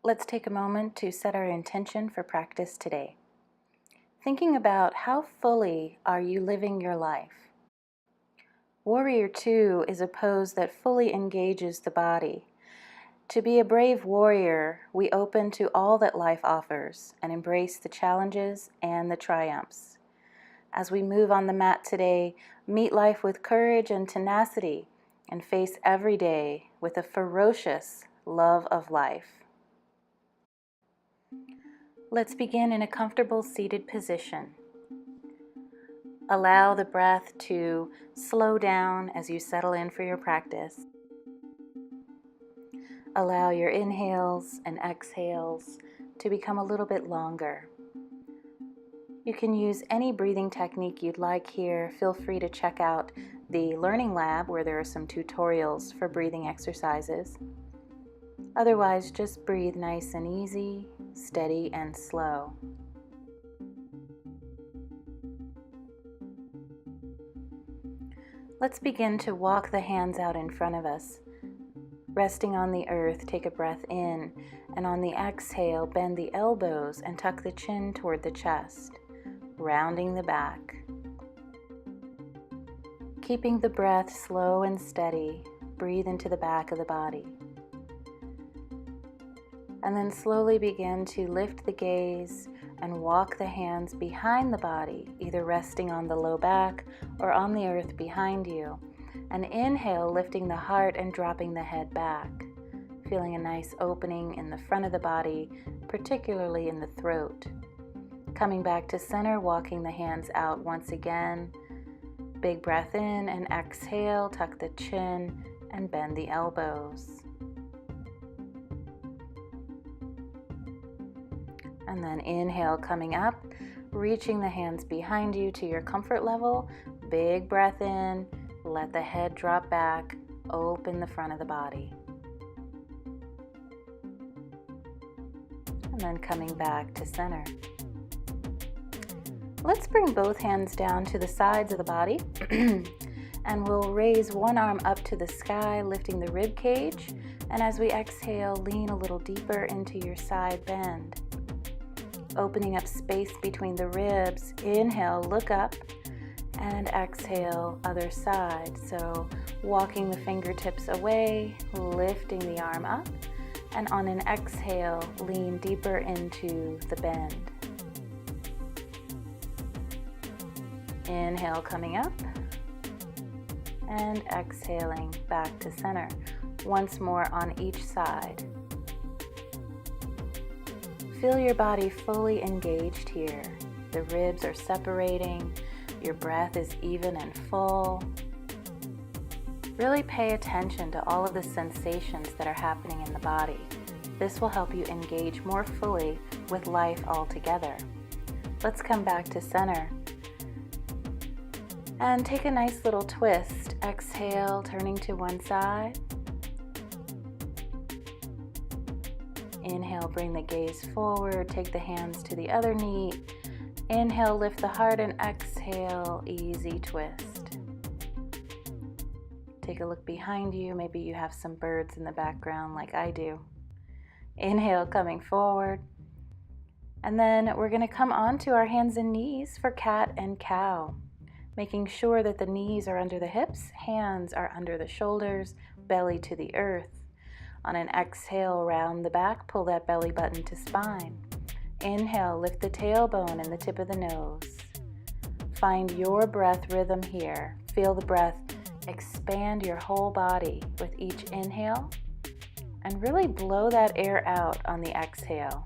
Let's take a moment to set our intention for practice today. Thinking about how fully are you living your life. Warrior 2 is a pose that fully engages the body. To be a brave warrior, we open to all that life offers and embrace the challenges and the triumphs. As we move on the mat today, meet life with courage and tenacity and face every day with a ferocious love of life. Let's begin in a comfortable seated position. Allow the breath to slow down as you settle in for your practice. Allow your inhales and exhales to become a little bit longer. You can use any breathing technique you'd like here. Feel free to check out the Learning Lab where there are some tutorials for breathing exercises. Otherwise, just breathe nice and easy, steady and slow. Let's begin to walk the hands out in front of us. Resting on the earth, take a breath in, and on the exhale, bend the elbows and tuck the chin toward the chest, rounding the back. Keeping the breath slow and steady, breathe into the back of the body. And then slowly begin to lift the gaze and walk the hands behind the body, either resting on the low back or on the earth behind you. And inhale, lifting the heart and dropping the head back, feeling a nice opening in the front of the body, particularly in the throat. Coming back to center, walking the hands out once again. Big breath in and exhale, tuck the chin and bend the elbows. And then inhale, coming up, reaching the hands behind you to your comfort level. Big breath in, let the head drop back, open the front of the body. And then coming back to center. Let's bring both hands down to the sides of the body and we'll raise one arm up to the sky, lifting the rib cage. And as we exhale, lean a little deeper into your side bend. Opening up space between the ribs. Inhale, look up, and exhale, other side. So walking the fingertips away, lifting the arm up, and on an exhale, lean deeper into the bend. Inhale, coming up, and exhaling back to center. Once more on each side. Feel your body fully engaged here. The ribs are separating. Your breath is even and full. Really pay attention to all of the sensations that are happening in the body. This will help you engage more fully with life altogether. Let's come back to center. And take a nice little twist. Exhale, turning to one side. Inhale, bring the gaze forward, take the hands to the other knee. Inhale, lift the heart, and exhale, easy twist. Take a look behind you. Maybe you have some birds in the background like I do. Inhale, coming forward. And then we're going to come onto our hands and knees for cat and cow. Making sure that the knees are under the hips, hands are under the shoulders, belly to the earth. On an exhale, round the back, pull that belly button to spine. Inhale, lift the tailbone and the tip of the nose. Find your breath rhythm here. Feel the breath expand your whole body with each inhale, and really blow that air out on the exhale.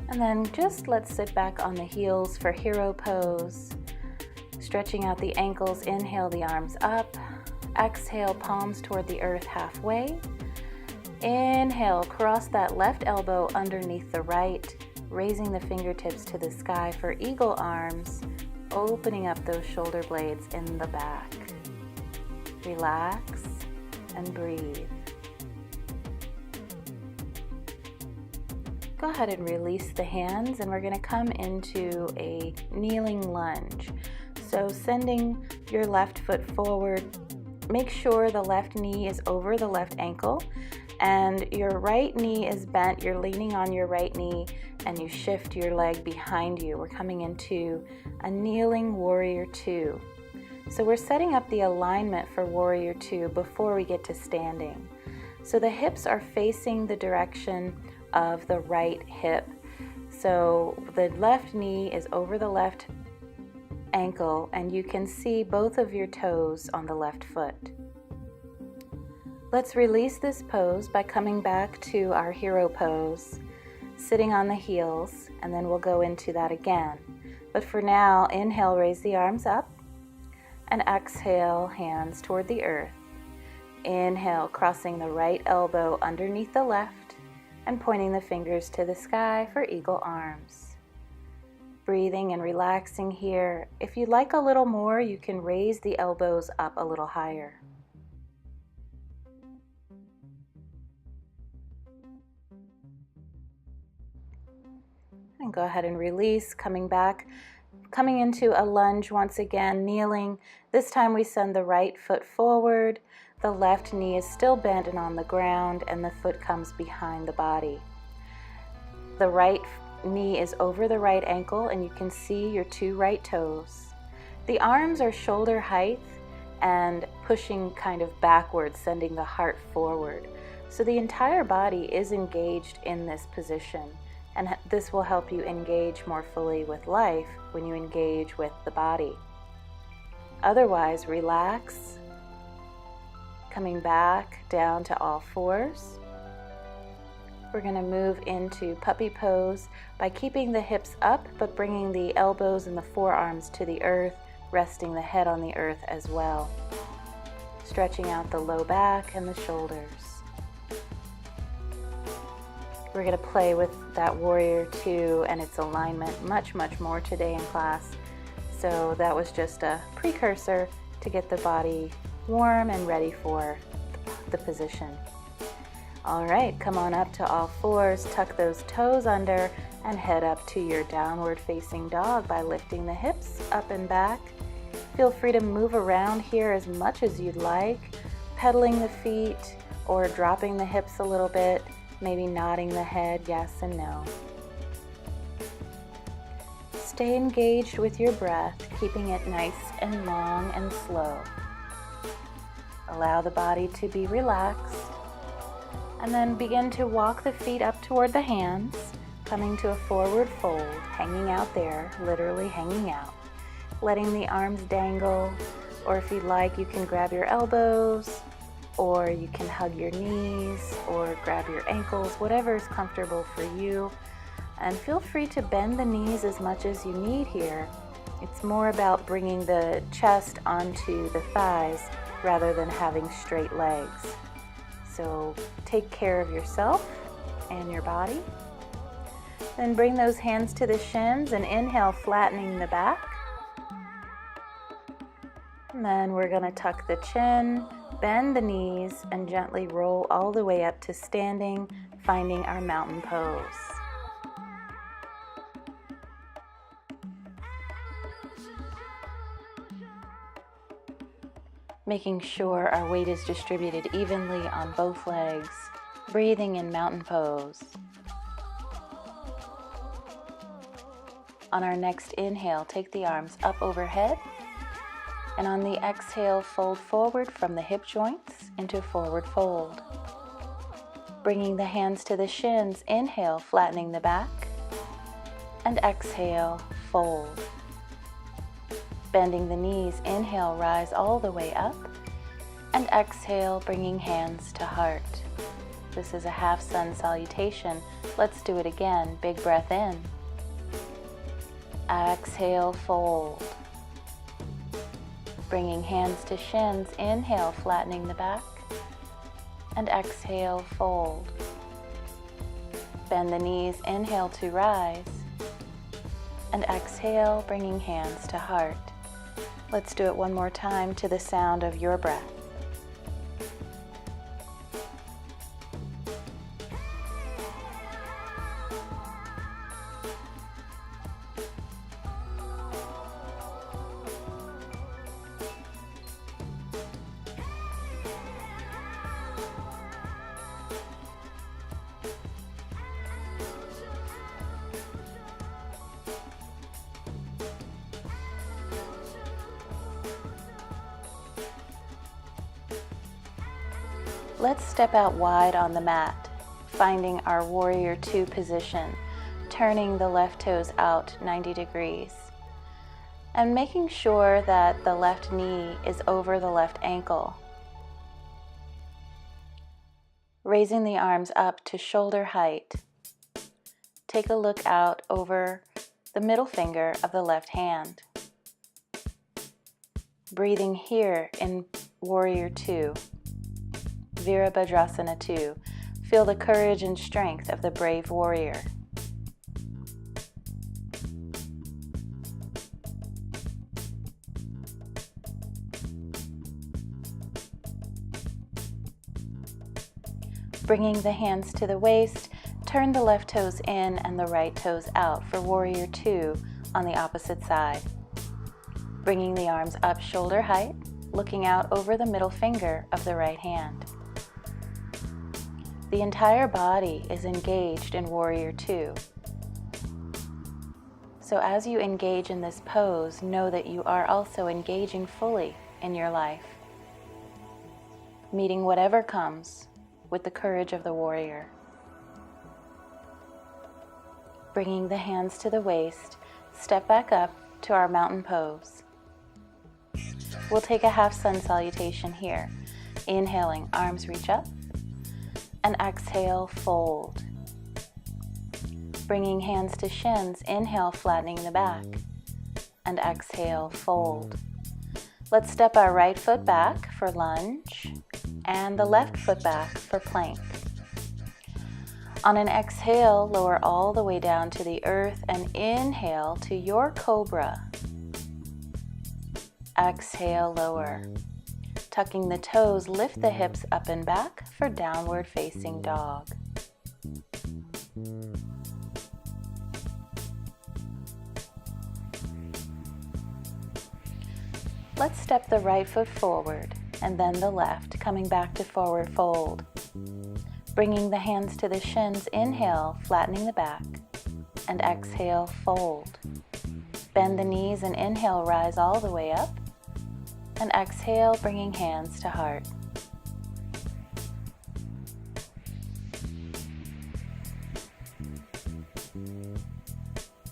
And then just let's sit back on the heels for hero pose. Stretching out the ankles, inhale the arms up. Exhale, palms toward the earth halfway. Inhale, cross that left elbow underneath the right, raising the fingertips to the sky for eagle arms, opening up those shoulder blades in the back. Relax and breathe. Go ahead and release the hands, and we're going to come into a kneeling lunge. So sending your left foot forward, make sure the left knee is over the left ankle and your right knee is bent. You're leaning on your right knee and you shift your leg behind you. We're coming into a kneeling warrior two. So we're setting up the alignment for warrior two before we get to standing. So the hips are facing the direction of the right hip. So the left knee is over the left ankle and you can see both of your toes on the left foot. Let's release this pose by coming back to our hero pose, sitting on the heels, and then we'll go into that again. But for now, inhale, raise the arms up, and exhale, hands toward the earth. Inhale, crossing the right elbow underneath the left and pointing the fingers to the sky for eagle arms. Breathing and relaxing here. If you'd like a little more, you can raise the elbows up a little higher. And go ahead and release, coming back, coming into a lunge once again, kneeling. This time we send the right foot forward, the left knee is still bent and on the ground, and the foot comes behind the body. The right knee is over the right ankle and you can see your two right toes. The arms are shoulder height and pushing kind of backwards, sending the heart forward. So the entire body is engaged in this position. And this will help you engage more fully with life when you engage with the body. Otherwise, relax, coming back down to all fours. We're going to move into puppy pose by keeping the hips up, but bringing the elbows and the forearms to the earth, resting the head on the earth as well. Stretching out the low back and the shoulders. We're going to play with that warrior two and its alignment much more today in class. So that was just a precursor to get the body warm and ready for the position. All right, come on up to all fours, tuck those toes under and head up to your downward facing dog by lifting the hips up and back. Feel free to move around here as much as you'd like, pedaling the feet or dropping the hips a little bit. Maybe nodding the head, yes and no. Stay engaged with your breath, keeping it nice and long and slow. Allow the body to be relaxed. And then begin to walk the feet up toward the hands, coming to a forward fold, hanging out there, literally hanging out. Letting the arms dangle, or if you'd like, you can grab your elbows, or you can hug your knees or grab your ankles, whatever is comfortable for you. And feel free to bend the knees as much as you need here. It's more about bringing the chest onto the thighs rather than having straight legs. So take care of yourself and your body. Then bring those hands to the shins and inhale, flattening the back. And then we're going to tuck the chin, bend the knees, and gently roll all the way up to standing, finding our mountain pose. Making sure our weight is distributed evenly on both legs, breathing in mountain pose. On our next inhale, take the arms up overhead. And on the exhale, fold forward from the hip joints into forward fold. Bringing the hands to the shins, inhale, flattening the back. And exhale, fold. Bending the knees, inhale, rise all the way up. And exhale, bringing hands to heart. This is a half sun salutation. Let's do it again. Big breath in. Exhale, fold. Bringing hands to shins, inhale, flattening the back, and exhale, fold. Bend the knees, inhale to rise, and exhale, bringing hands to heart. Let's do it one more time to the sound of your breath. Let's step out wide on the mat, finding our warrior 2 position, turning the left toes out 90 degrees, and making sure that the left knee is over the left ankle. Raising the arms up to shoulder height. Take a look out over the middle finger of the left hand. Breathing here in Warrior 2, Virabhadrasana 2. Feel the courage and strength of the brave warrior. Bringing the hands to the waist, turn the left toes in and the right toes out for Warrior 2 on the opposite side. Bringing the arms up shoulder height, looking out over the middle finger of the right hand. The entire body is engaged in Warrior 2. So as you engage in this pose, know that you are also engaging fully in your life, meeting whatever comes with the courage of the warrior. Bringing the hands to the waist, step back up to our mountain pose. We'll take a half sun salutation here. Inhaling, arms reach up, and exhale, fold. Bringing hands to shins, inhale, flattening the back, and exhale, fold. Let's step our right foot back for lunge, and the left foot back for plank. On an exhale, lower all the way down to the earth and inhale to your cobra. Exhale, lower. Tucking the toes, lift the hips up and back for downward facing dog. Let's step the right foot forward and then the left, coming back to forward fold. Bringing the hands to the shins, inhale, flattening the back, and exhale, fold. Bend the knees and inhale, rise all the way up, and exhale, bringing hands to heart.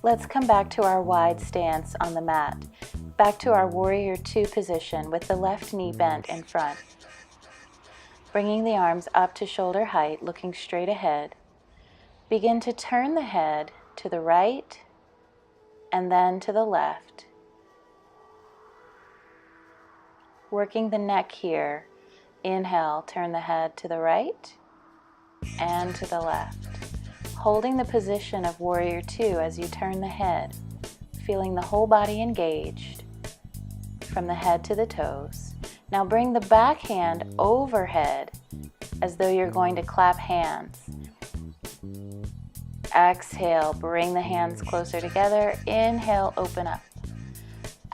Let's come back to our wide stance on the mat. Back to our Warrior 2 position with the left knee bent in front. Bringing the arms up to shoulder height, looking straight ahead. Begin to turn the head to the right and then to the left. Working the neck here. Inhale, turn the head to the right and to the left. Holding the position of Warrior 2 as you turn the head, feeling the whole body engaged from the head to the toes. Now bring the back hand overhead as though you're going to clap hands. Exhale, bring the hands closer together. Inhale, open up.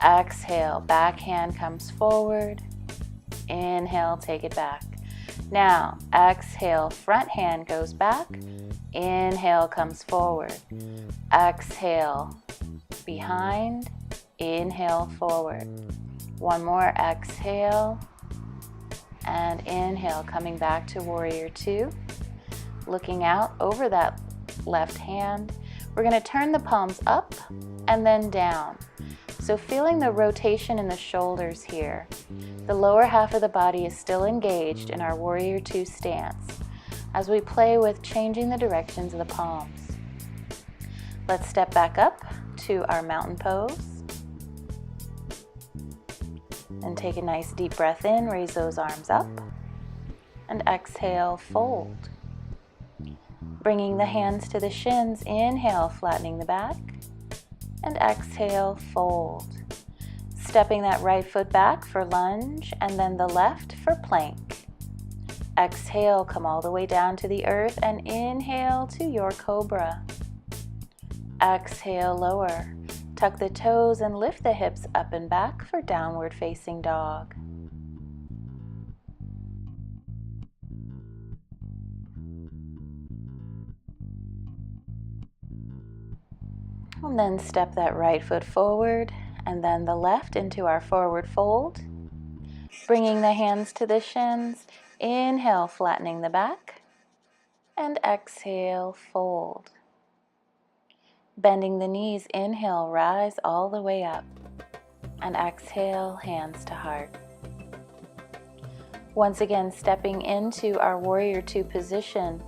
Exhale, back hand comes forward. Inhale, take it back. Now, exhale, front hand goes back. Inhale, comes forward. Exhale, behind. Inhale, forward. One more, exhale. And inhale, coming back to Warrior 2. Looking out over that left hand. We're going to turn the palms up and then down. So feeling the rotation in the shoulders here. The lower half of the body is still engaged in our Warrior 2 stance as we play with changing the directions of the palms. Let's step back up to our mountain pose. And take a nice deep breath in, raise those arms up. And exhale, fold. Bringing the hands to the shins, inhale, flattening the back. And exhale, fold. Stepping that right foot back for lunge and then the left for plank. Exhale, come all the way down to the earth and inhale to your cobra. Exhale, lower. Tuck the toes and lift the hips up and back for downward facing dog. And then step that right foot forward and then the left into our forward fold. Bringing the hands to the shins. Inhale, flattening the back, and exhale, fold. Bending the knees, inhale, rise all the way up, and exhale, hands to heart. Once again, stepping into our warrior two position.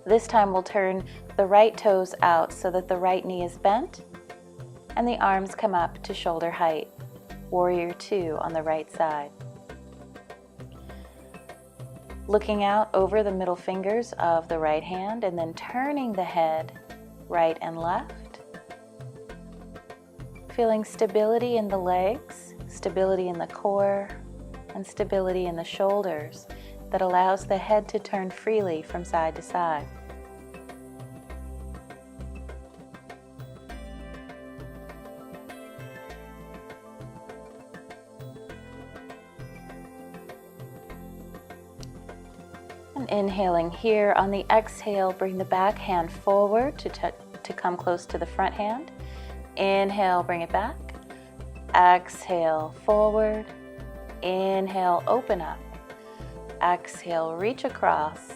This time we'll turn the right toes out so that the right knee is bent, and the arms come up to shoulder height. Warrior two on the right side. Looking out over the middle fingers of the right hand, and then turning the head right and left. Feeling stability in the legs, stability in the core, and stability in the shoulders that allows the head to turn freely from side to side. And inhaling here, on the exhale, bring the back hand forward to come close to the front hand. Inhale, bring it back. Exhale, forward. Inhale, open up. Exhale, reach across.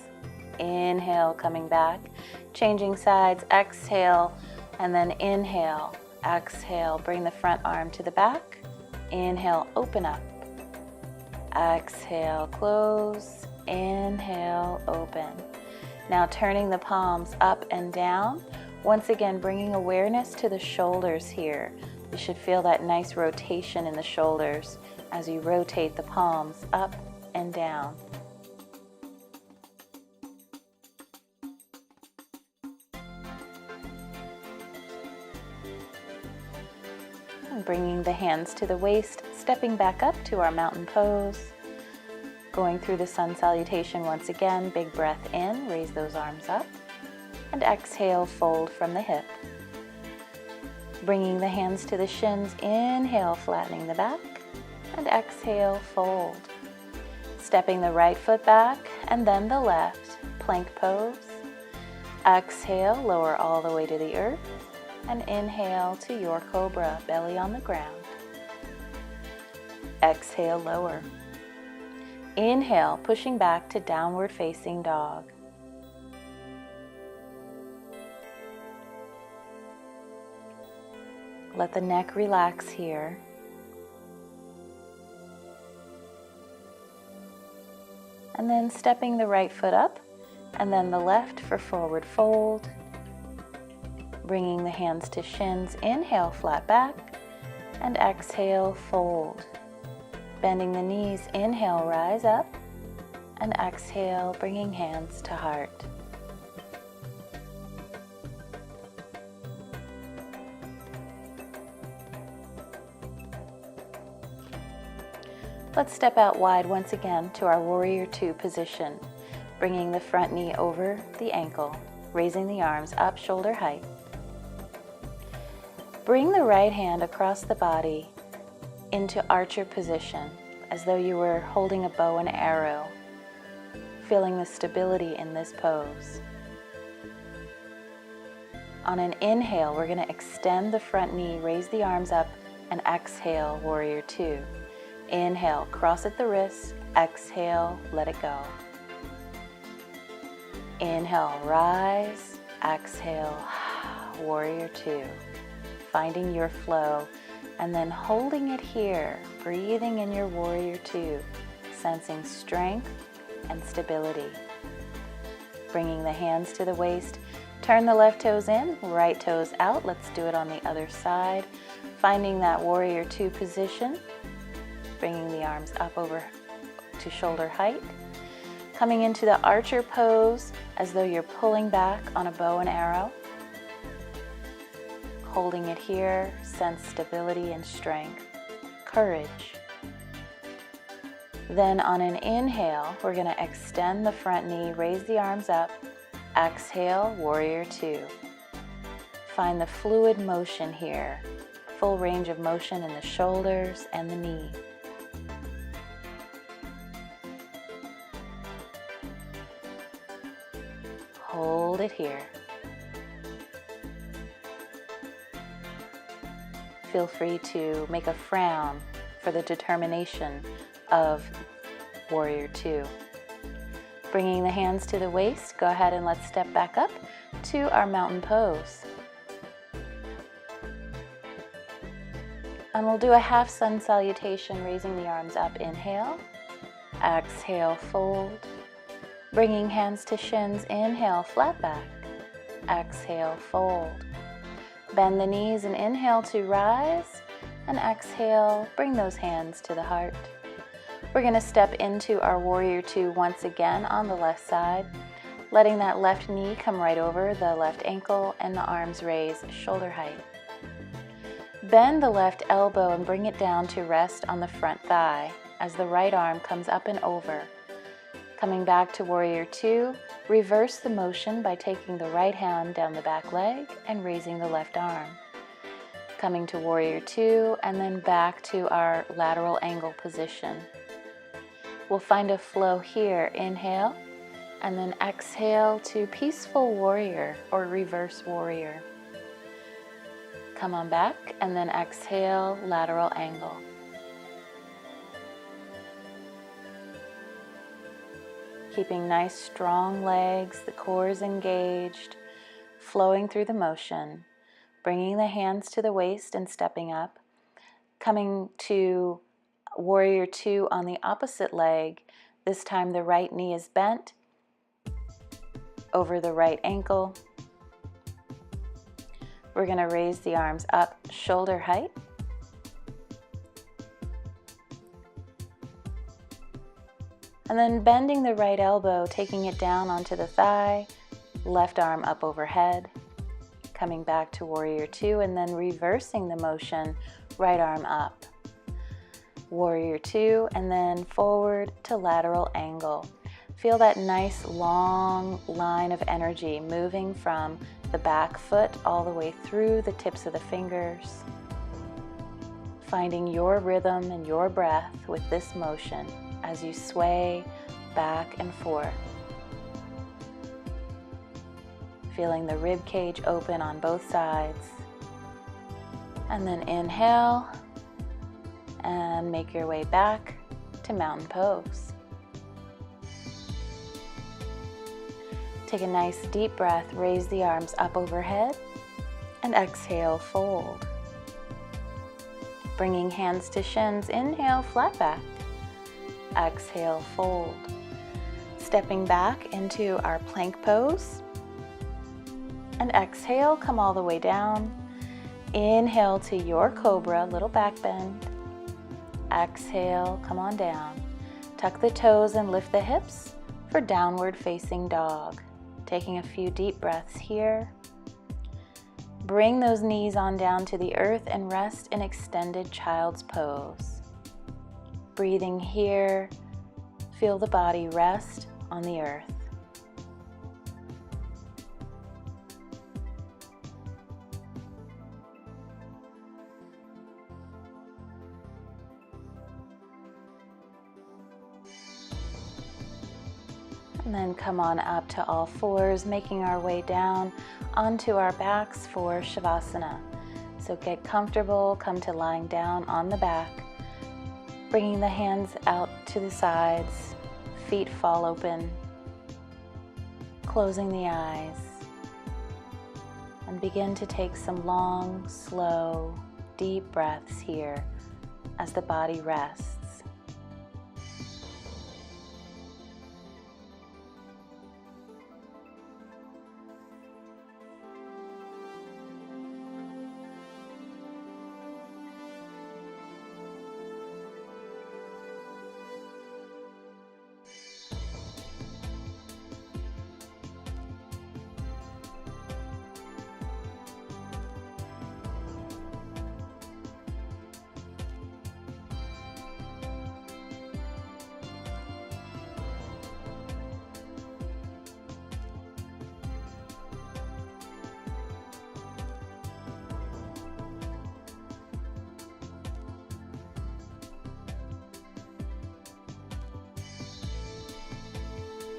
Inhale, coming back. Changing sides, exhale, and then inhale. Exhale, bring the front arm to the back. Inhale, open up. Exhale, close. Inhale, open. Now turning the palms up and down. Once again, bringing awareness to the shoulders here. You should feel that nice rotation in the shoulders as you rotate the palms up and down. And bringing the hands to the waist, stepping back up to our mountain pose. Going through the sun salutation once again, big breath in, raise those arms up, and exhale, fold from the hip. Bringing the hands to the shins, inhale, flattening the back, and exhale, fold. Stepping the right foot back, and then the left, plank pose. Exhale, lower all the way to the earth, and inhale to your cobra, belly on the ground. Exhale, lower. Inhale, pushing back to downward facing dog. Let the neck relax here. And then stepping the right foot up, and then the left for forward fold. Bringing the hands to shins, inhale, flat back, and exhale, fold. Bending the knees, inhale, rise up, and exhale, bringing hands to heart. Let's step out wide once again to our warrior two position, bringing the front knee over the ankle, raising the arms up shoulder height. Bring the right hand across the body into archer position, as though you were holding a bow and arrow, feeling the stability in this pose. On an inhale, we're going to extend the front knee, raise the arms up, and exhale, warrior two. Inhale, cross at the wrist. Exhale, let it go. Inhale, rise. Exhale, warrior two. Finding your flow, and then holding it here, breathing in your warrior two, sensing strength and stability. Bringing the hands to the waist, turn the left toes in, right toes out. Let's do it on the other side. Finding that warrior two position, bringing the arms up over to shoulder height. Coming into the archer pose as though you're pulling back on a bow and arrow. Holding it here, sense stability and strength, courage. Then on an inhale, we're going to extend the front knee, raise the arms up, exhale, warrior two. Find the fluid motion here, full range of motion in the shoulders and the knee. Hold it here. Feel free to make a frown for the determination of warrior two. Bringing the hands to the waist, go ahead and let's step back up to our mountain pose. And we'll do a half sun salutation, raising the arms up. Inhale, exhale, fold. Bringing hands to shins, inhale, flat back. Exhale, fold. Bend the knees and inhale to rise, and exhale, bring those hands to the heart. We're going to step into our warrior two once again on the left side, letting that left knee come right over the left ankle and the arms raise shoulder height. Bend the left elbow and bring it down to rest on the front thigh as the right arm comes up and over. Coming back to warrior two, reverse the motion by taking the right hand down the back leg and raising the left arm. Coming to warrior two and then back to our lateral angle position. We'll find a flow here. Inhale and then exhale to peaceful warrior or reverse warrior. Come on back and then exhale, lateral angle. Keeping nice strong legs, the core is engaged, flowing through the motion. Bringing the hands to the waist and stepping up. Coming to warrior two on the opposite leg. This time the right knee is bent over the right ankle. We're going to raise the arms up, shoulder height. And then bending the right elbow, taking it down onto the thigh, left arm up overhead. Coming back to warrior two and then reversing the motion, right arm up. Warrior two and then forward to lateral angle. Feel that nice long line of energy moving from the back foot all the way through the tips of the fingers. Finding your rhythm and your breath with this motion as you sway back and forth. Feeling the rib cage open on both sides. And then inhale and make your way back to mountain pose. Take a nice deep breath, raise the arms up overhead, and exhale, fold. Bringing hands to shins, inhale, flat back. Exhale, fold. Stepping back into our plank pose. And exhale, come all the way down. Inhale to your cobra, little back bend. Exhale, come on down. Tuck the toes and lift the hips for downward facing dog. Taking a few deep breaths here. Bring those knees on down to the earth and rest in extended child's pose. Breathing here, feel the body rest on the earth. And then come on up to all fours, making our way down onto our backs for Shavasana. So get comfortable, come to lying down on the back, bringing the hands out to the sides, feet fall open, closing the eyes, and begin to take some long, slow, deep breaths here as the body rests.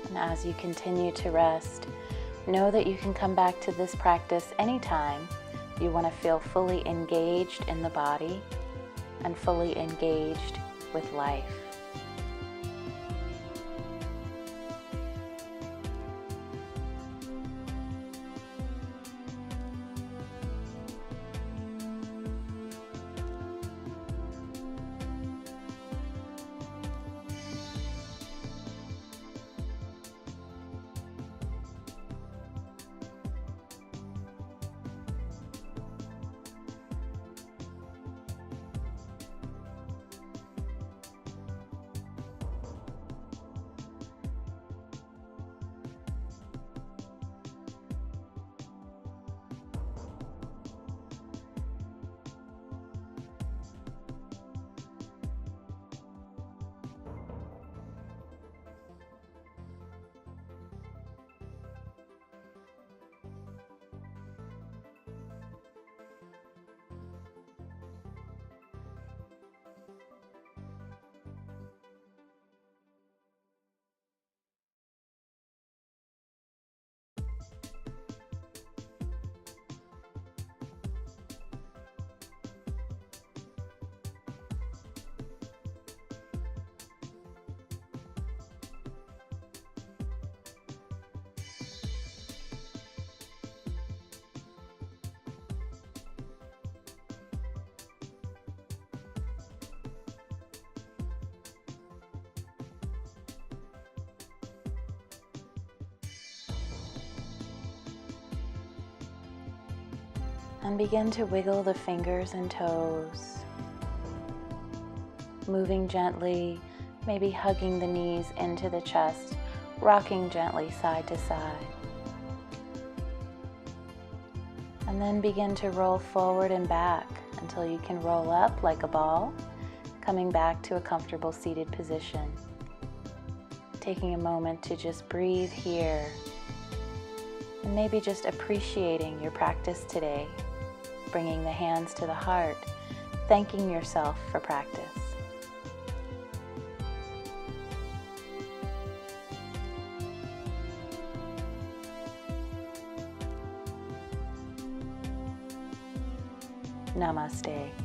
And as you continue to rest, know that you can come back to this practice anytime you want to feel fully engaged in the body and fully engaged with life. And begin to wiggle the fingers and toes, moving gently, maybe hugging the knees into the chest, rocking gently side to side. And then begin to roll forward and back until you can roll up like a ball, coming back to a comfortable seated position. Taking a moment to just breathe here, and maybe just appreciating your practice today, bringing the hands to the heart, thanking yourself for practice. Namaste.